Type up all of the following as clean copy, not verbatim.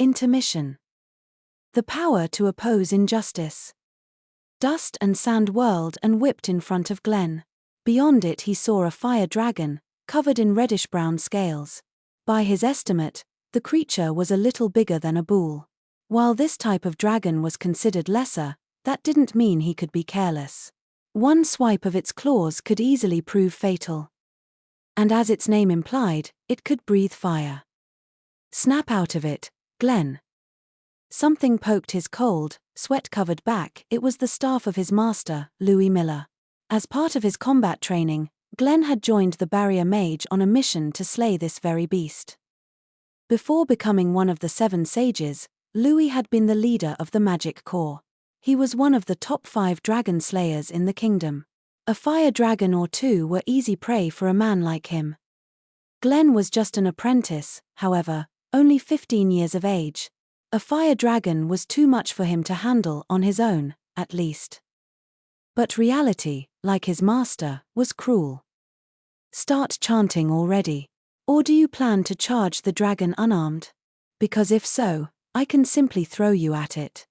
Intermission. The power to oppose injustice. Dust and sand whirled and whipped in front of Glenn. Beyond it he saw a fire dragon, covered in reddish-brown scales. By his estimate, the creature was a little bigger than a bull. While this type of dragon was considered lesser, that didn't mean he could be careless. One swipe of its claws could easily prove fatal. And as its name implied, it could breathe fire. Snap out of it, Glenn. Something poked his cold, sweat-covered back. It was the staff of his master, Louis Miller. As part of his combat training, Glenn had joined the barrier mage on a mission to slay this very beast. Before becoming one of the 7 sages, Louis had been the leader of the magic corps. He was one of the top 5 dragon slayers in the kingdom. A fire dragon or 2 were easy prey for a man like him. Glenn was just an apprentice, however, only 15 years of age. A fire dragon was too much for him to handle on his own, at least. But reality, like his master, was cruel. Start chanting already. Or do you plan to charge the dragon unarmed? Because if so, I can simply throw you at it.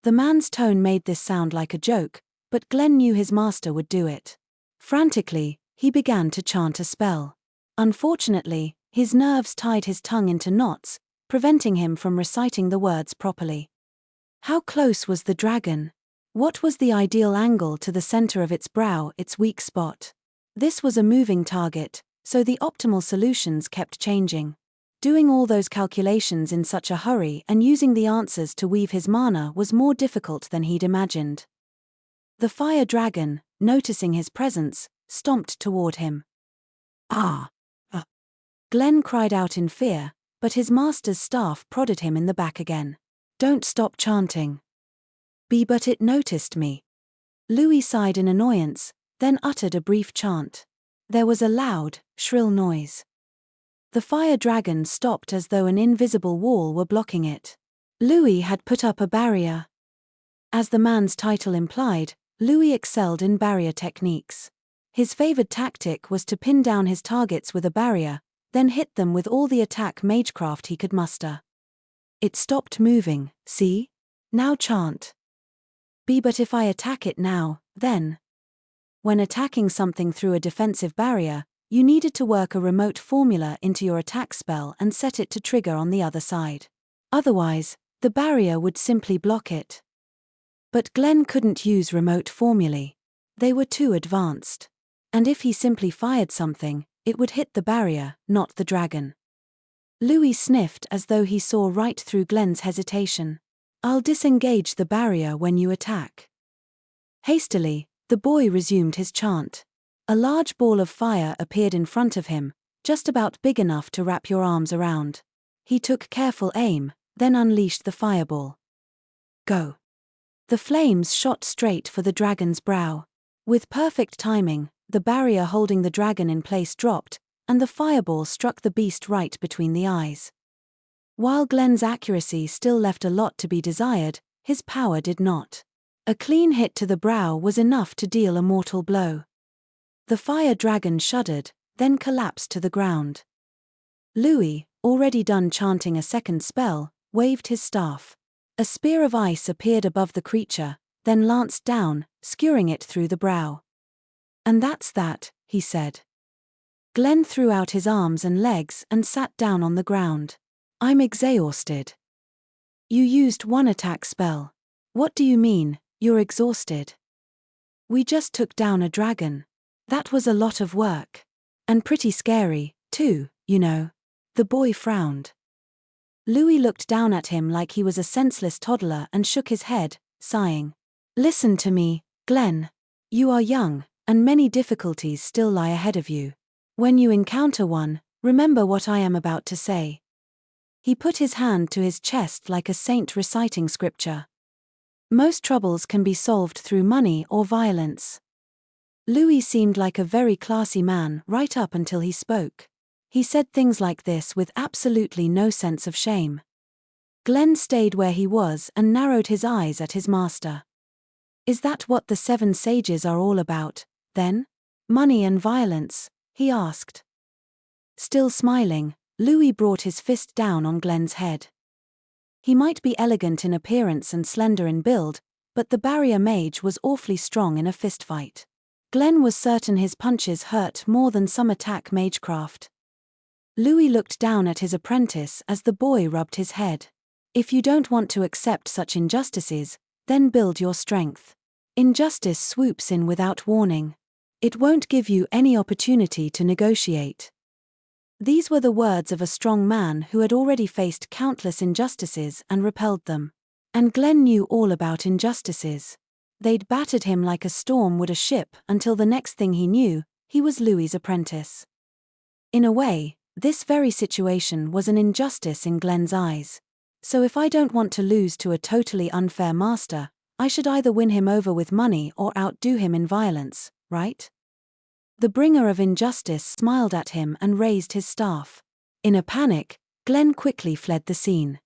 The man's tone made this sound like a joke, but Glenn knew his master would do it. Frantically, he began to chant a spell. Unfortunately, his nerves tied his tongue into knots, preventing him from reciting the words properly. How close was the dragon? What was the ideal angle to the center of its brow, its weak spot? This was a moving target, so the optimal solutions kept changing. Doing all those calculations in such a hurry and using the answers to weave his mana was more difficult than he'd imagined. The fire dragon, noticing his presence, stomped toward him. Ah! Glenn cried out in fear, but his master's staff prodded him in the back again. Don't stop chanting. But it noticed me. Louis sighed in annoyance, then uttered a brief chant. There was a loud, shrill noise. The fire dragon stopped as though an invisible wall were blocking it. Louis had put up a barrier. As the man's title implied, Louis excelled in barrier techniques. His favored tactic was to pin down his targets with a barrier, then hit them with all the attack magecraft he could muster. It stopped moving, see? Now chant. But if I attack it now, then? When attacking something through a defensive barrier, you needed to work a remote formula into your attack spell and set it to trigger on the other side. Otherwise, the barrier would simply block it. But Glenn couldn't use remote formulae. They were too advanced. And if he simply fired something, it would hit the barrier, not the dragon. Louis sniffed as though he saw right through Glenn's hesitation. I'll disengage the barrier when you attack. Hastily, the boy resumed his chant. A large ball of fire appeared in front of him, just about big enough to wrap your arms around. He took careful aim, then unleashed the fireball. Go. The flames shot straight for the dragon's brow. With perfect timing, the barrier holding the dragon in place dropped, and the fireball struck the beast right between the eyes. While Glenn's accuracy still left a lot to be desired, his power did not. A clean hit to the brow was enough to deal a mortal blow. The fire dragon shuddered, then collapsed to the ground. Louis, already done chanting a second spell, waved his staff. A spear of ice appeared above the creature, then lanced down, skewering it through the brow. And that's that, he said. Glenn threw out his arms and legs and sat down on the ground. I'm exhausted. You used one attack spell. What do you mean, you're exhausted? We just took down a dragon. That was a lot of work. And pretty scary, too, you know. The boy frowned. Louis looked down at him like he was a senseless toddler and shook his head, sighing. Listen to me, Glenn. You are young, and many difficulties still lie ahead of you. When you encounter one, remember what I am about to say. He put his hand to his chest like a saint reciting scripture. Most troubles can be solved through money or violence. Louis seemed like a very classy man right up until he spoke. He said things like this with absolutely no sense of shame. Glenn stayed where he was and narrowed his eyes at his master. Is that what the 7 sages are all about, then? Money and violence? He asked. Still smiling, Louis brought his fist down on Glenn's head. He might be elegant in appearance and slender in build, but the barrier mage was awfully strong in a fistfight. Glenn was certain his punches hurt more than some attack magecraft. Louis looked down at his apprentice as the boy rubbed his head. If you don't want to accept such injustices, then build your strength. Injustice swoops in without warning. It won't give you any opportunity to negotiate. These were the words of a strong man who had already faced countless injustices and repelled them. And Glenn knew all about injustices. They'd battered him like a storm would a ship until the next thing he knew, he was Louis's apprentice. In a way, this very situation was an injustice in Glenn's eyes. So if I don't want to lose to a totally unfair master, I should either win him over with money or outdo him in violence, right? The bringer of injustice smiled at him and raised his staff. In a panic, Glenn quickly fled the scene.